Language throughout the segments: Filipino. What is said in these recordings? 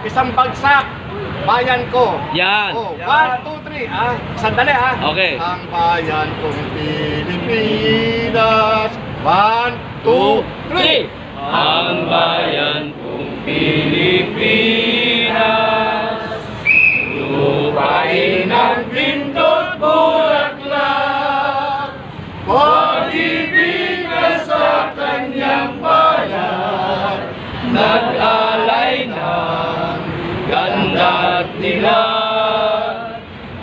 isang bagsak, bayan ko. Yan. Oh, 1, 2, 3. Sandali Okay. Ang bayan kong Pilipinas. 1, 2, 3. Ang bayan kong Pilipinas, lupain ng pindot bulaklak, pag-ibig sa kanyang bayan, nag-alay ng ganda at dilag,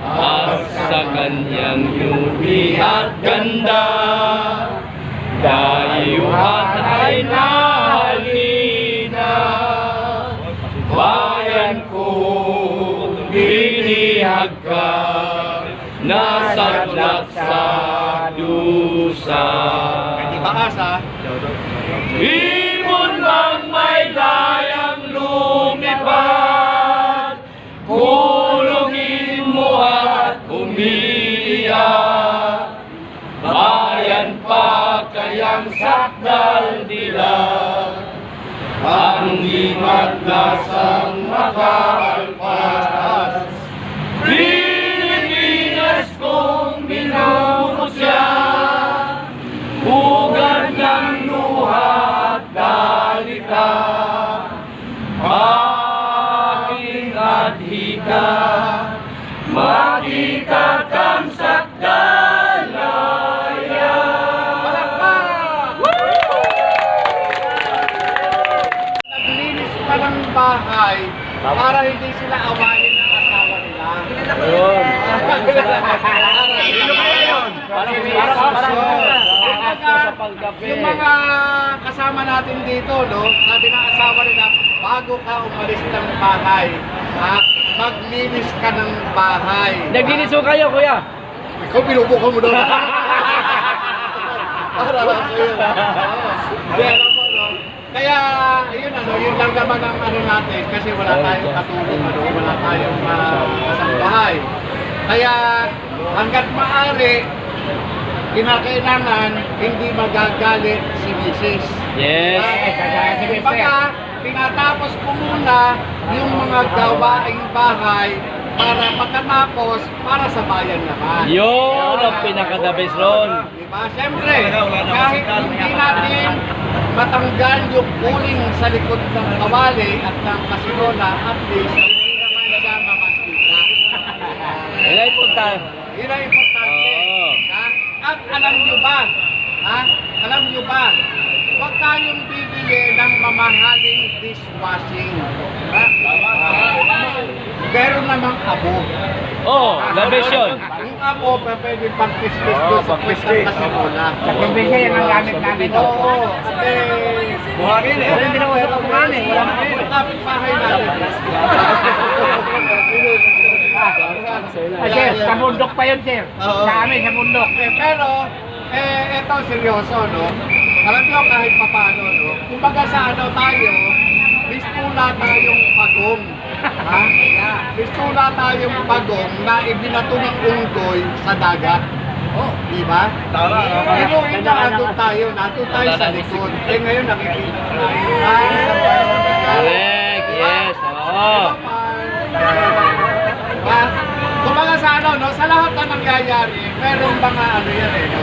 at sa kanyang beauty at ganda, dayuhan ay nahalina. Bayan kong binihag ka, nasadlak sa dusa. Taas Ibon mang may dayang lumipad, kulungin mo at umiiyak. Bayan pa kayang sakdal dilag, ang limat lasang makaalpas. Pilipinas kong minumutya, ugat ng luha at dalita, aking adhika, makita kang sakdalaya. Naglinis pa ng bahay para hindi sila awayin ng asawa nila. Yung mga kasama natin dito, no, sabi ng asawa nila, bago ka umalis ng bahay, maglinis ka ng bahay. Naglinis ko kayo, kuya. Ikaw pinubukan mo doon. Para lang kayo. Kaya, yun yun lang naman ang ano natin kasi wala tayong katulong, wala tayong kasambahay. Kaya, hanggat maaari, kinakailangan hindi magagalit si Mrs. Yes. Pagka tinatapos ko muna yung mga gawaing bahay para pagkatapos para sa bayan naman. Yun ang pinaka-the best ron. Diba? Siyempre, kahit hindi natin matanggal yung uling sa likod ng kawali at ng kasinona, at least hindi naman siya mamantika. Yun ay punta. Yun ang importante. Oo. At alam nyo ba, alam nyo ba, huwag tayong bibili ng mamahaling dishwashing. Meron namang abo. Oh, the best yun. Yung abo, pwede pang pistis doon sa pwestang kasinona. Sa kumbensya yan ang gamit namin. Oo. Buhangin eh. Hindi na usap ang buhangin. Wala na Yung kapit bahay natin. Sir, sa bundok pa yun, sir. Oo. Sa amin, sa bundok. Pero, ito seryoso, no? Alam nyo kahit papano, no? Kumbaga sa ano tayo, listula tayong pagong. Ha? Listula tayong pagong na ibinato ng unggoy sa dagat. Oh, di ba? Tama. Pero nandun tayo sa likod. Ngayon nakikita tayo. Correct, yes. Oo. Kumbaga sa ano, no? Sa lahat na nangyayari, merong mga ano yan eh, no?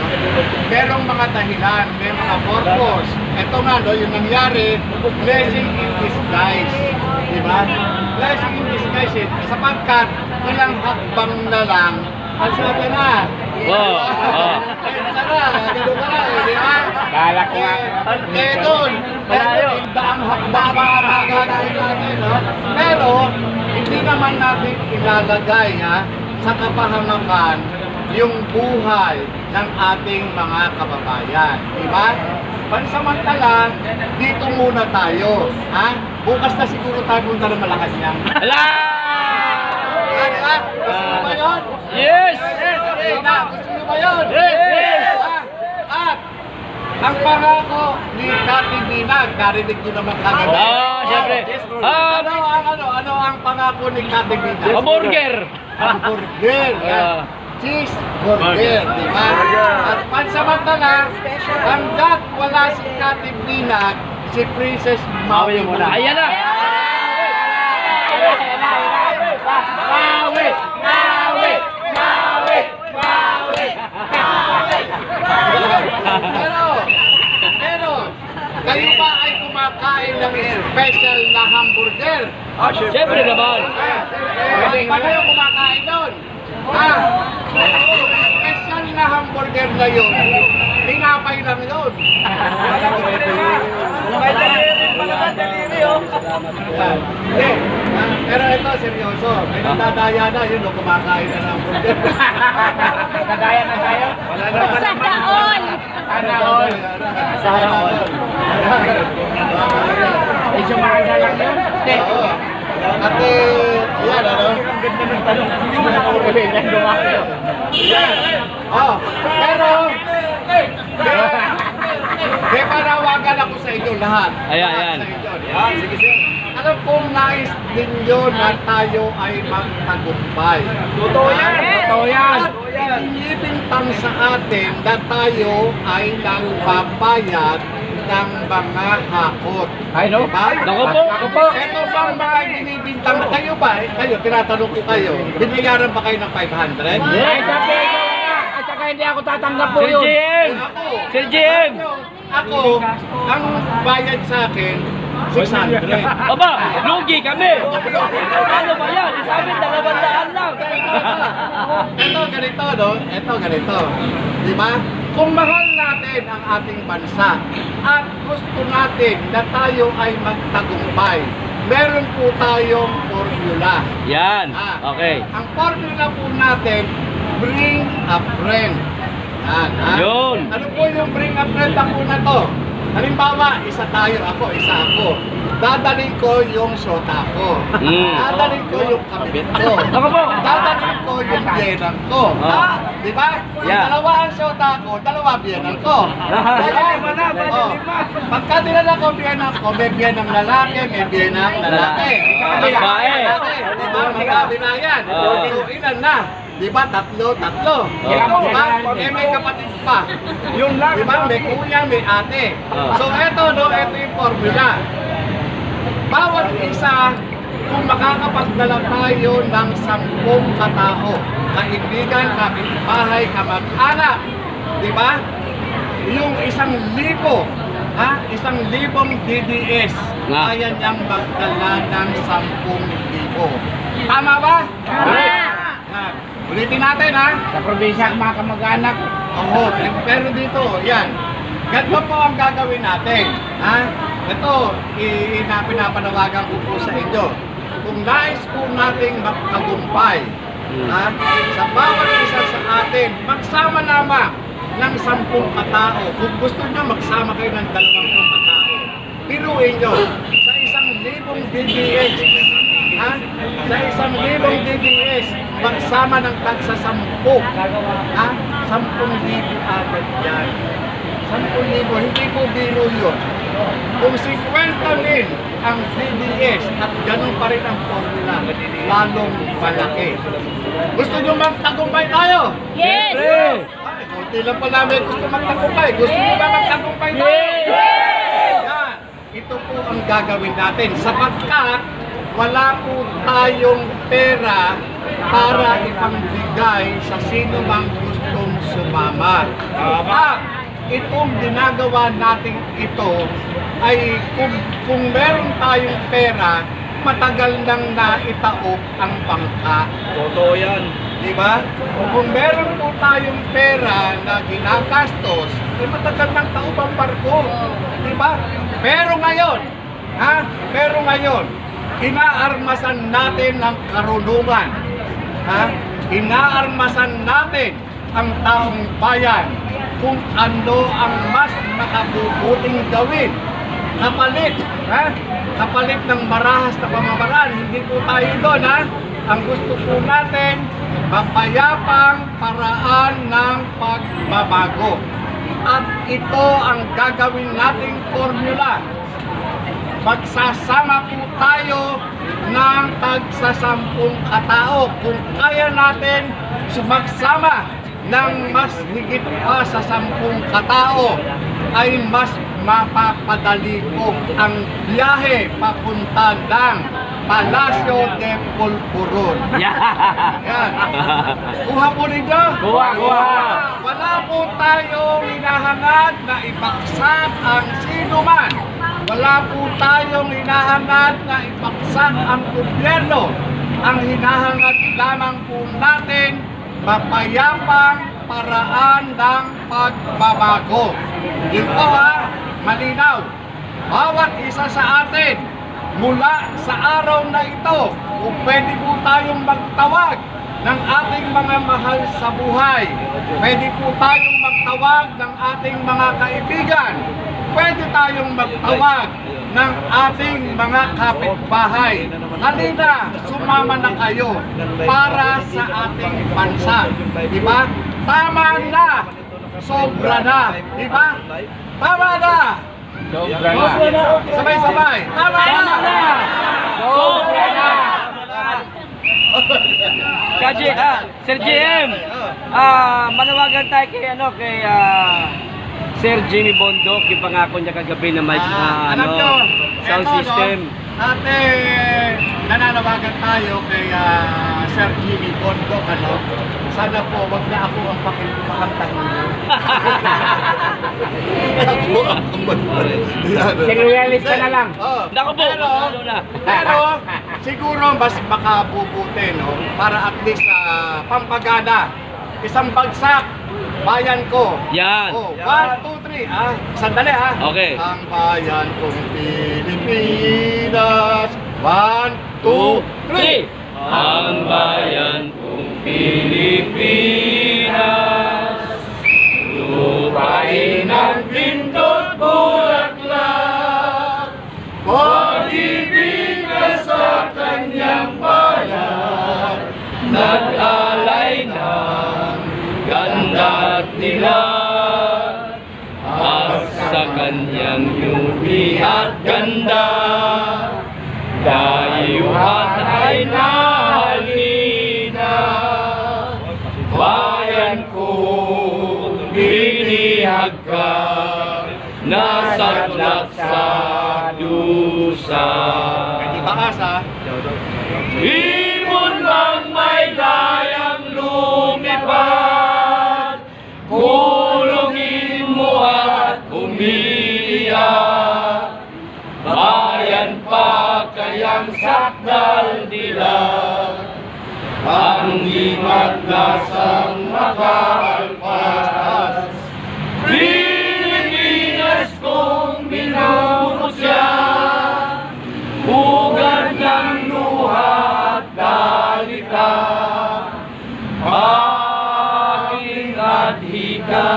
Merong mga dahilan, may mga purpose. Ito nga, no, yung nangyari, blessing in disguise. Di ba? Blessing in disguise it. Sapagkat, ilang hakbang na lang, ang sabi na. Oo. Oo. Gano'n ka na, di ba? Balak ko nga. Doon, daang hakbang para gagawin natin, no? Pero, hindi naman natin ilalagay, sa kapahamakan yung buhay ng ating mga kababayan. Di ba? Pansamantala, dito muna tayo. Bukas na siguro tayo punta ng Malacanang. Hala! Di ba? Gusto mo ba yun? Yes! Gusto mo ba yun? Yes! At, ang pangako ni Kati Binag, narinig nyo naman kagabi. Siyempre. Ano ang pangako ni Kati Binag? Hamburger! Hamburger. Cheeseburger, di ba? At pansamantala, hanggat wala si Kati Binag, si Princess Maui muna. Ayan na! Sir. Siyempre naman. Paano yung kumakain doon? Special na hamburger na yun. Tinapay lang yun. Hindi. Pero ito, seryoso. May nadadaya na yun, kumakain na ng hamburger. Nadaya na tayo? Wala na pa Sa taon! Sana all. Sana all. Eh, sumakay na lang yun? Hindi. Oo. At yan, ano? Ang ganda ng tanong. Hindi mo na nakukulit. Yan, dumakay. Yan. Oh, pero may panawagan ako sa inyo lahat. Ayan, Lahat ayan. sa inyo. Yan, sige sir. Alam kong nais ninyo na tayo ay magtagumpay. Totoo yan. Totoo yan. At inibintang sa atin na tayo ay nagpapayat ng mga hakot. Ay, no? Diba? Naku po. Ako po. Ito bang mga binibintang kayo ba? Kayo, tinatanong ko kayo. Binayaran ba kayo ng 500? Ay, sabi ko nga. At saka hindi ako tatanggap po Sir yun. GM! Ako. Sir GM! Ako, ang bayad sa akin, 600. Aba, lugi kami! Ano ba yan? Sa amin, 200 lang! Ito ganito, no? Ito ganito. Di ba? Kung mahal natin ang ating bansa at gusto natin na tayo ay magtagumpay, meron po tayong formula. Yan, okay. Ang formula po natin, bring a friend. Yan, ha? Yun. Ano po yung bring a friend ako na to? Halimbawa, isa tayo, isa ako. Dadalhin ko yung shota ko. Dadalhin ko yung kabit ko. Ako po. Dadalhin ko yung biyenan ko. Ah. Di ba? Yeah. Dalawa ang shota ko, dalawa biyenan ko. Oh. Pagka dinala ko biyenan ko, may biyenang lalaki, may biyenang lalaki. Babae. Di ba? Marami na yan. Ah. So, ilan na? Di ba? Tatlo. Ah. Di ba? Eh, may kapatid pa. Yun lang. Di ba? May kuya, may ate. Ah. So, eto, no? Eto yung formula. Bawat isa, kung makakapagdala tayo ng 10 katao, kaibigan, kapitbahay, kamag-anak, di ba? Yung 1,000, 1,000 DDS, Nga. kaya niyang magdala ng 10,000. Tama ba? Yan. Ulitin natin, ha? Sa probinsya, mga kamag-anak. Oo, pero dito, yan. Ganito po ang gagawin natin. Ha? Ito, pinapanawagan ko po sa inyo. Kung nais po nating magtagumpay, ha? Sa bawat isa sa atin, magsama lamang ng 10 katao. Kung gusto nyo, magsama kayo ng 20 katao. Piruin nyo, sa 1,000 DDS, ha? Sa 1,000 DDS, magsama ng tagsa 10. Ha? 10,000 agad yan. 10,000, hindi po biro yun. Kung 50,000 ang DDS at ganun pa rin ang formula, lalong malaki. Gusto nyo magtagumpay tayo? Yes! Ay, kunti lang pa namin gusto magtagumpay. Gusto nyo ba magtagumpay tayo? Yan. Ito po ang gagawin natin sapagkat wala po tayong pera para ipangbigay sa sino mang gustong sumama. Itong ginagawa natin ito ay kung meron tayong pera, matagal nang naitaok ang bangka. Totoo yan. Di ba? Kung meron po tayong pera na ginagastos, ay matagal nang taob ang barko. Di ba? Pero ngayon, inaarmasan natin ang karunungan. Inaarmasan natin ang taong bayan kung ano ang mas makabubuting gawin. Kapalit ng marahas na pamamaraan, hindi po tayo doon, ha? Ang gusto po natin, mapayapang paraan ng pagbabago. At ito ang gagawin nating formula. Magsasama po tayo ng tagsa-10 katao. Kung kaya natin sumagsama ng mas higit pa sa 10 katao, ay mas mapapadali po ang biyahe papunta ng Palacio de Pulpuron. Yan. Kuha po ninyo? Kuha. Wala po tayong hinahangad na ibaksak ang sino man wala po tayong hinahangad na ipaksak ang gobyerno. Ang hinahangad lamang po natin, mapayapang paraan ng pagbabago. Ito malinaw. Bawat isa sa atin, mula sa araw na ito, kung pwede po tayong magtawag ng ating mga mahal sa buhay. Pwede po tayong magtawag ng ating mga kaibigan. Pwede tayong magtawag ng ating mga kapitbahay. Halina, sumama na kayo para sa ating bansa. Diba? Tama na! Sobra na! Diba? Tama na! Sobra na. Sabay-sabay! Tama na! Sobra na. Kaji, Sir GM, manawagan tayo kay Sir Jimmy Bondok, yung pangako niya kagabi na may alam nyo, sound eto, system. No, nananawagan tayo kay Sir Jimmy Bondok, sana po wag na ako ang pakantang ninyo. Ako ang Secretary ka na lang. Naku po, ano na. Pero siguro mas makabubuti, no? Para at least pampagana. Isang bagsak, bayan ko. Yan. 1, 2, 3. Sandali Okay. Ang bayan kong Pilipinas. 1, 2, 3. Ang bayan kong Pilipinas, lupain ang pindot bulaklak, pag-ibig sa kanyang bayan, nag-alay ng ganda at dilag, at sa kanyang yubi at ganda, dayuhan ay nahalina. Bayan kong binihag ka, nasaklak sa dusa. Taas Ibon mang may layang lumipad, kulungin mo at umiiyak. Bayan pa kayang sakdal dilag, ang limat lasang makaalpas. Pilipinas kong minumutya, ugat ng luha at dalita, aking adhika,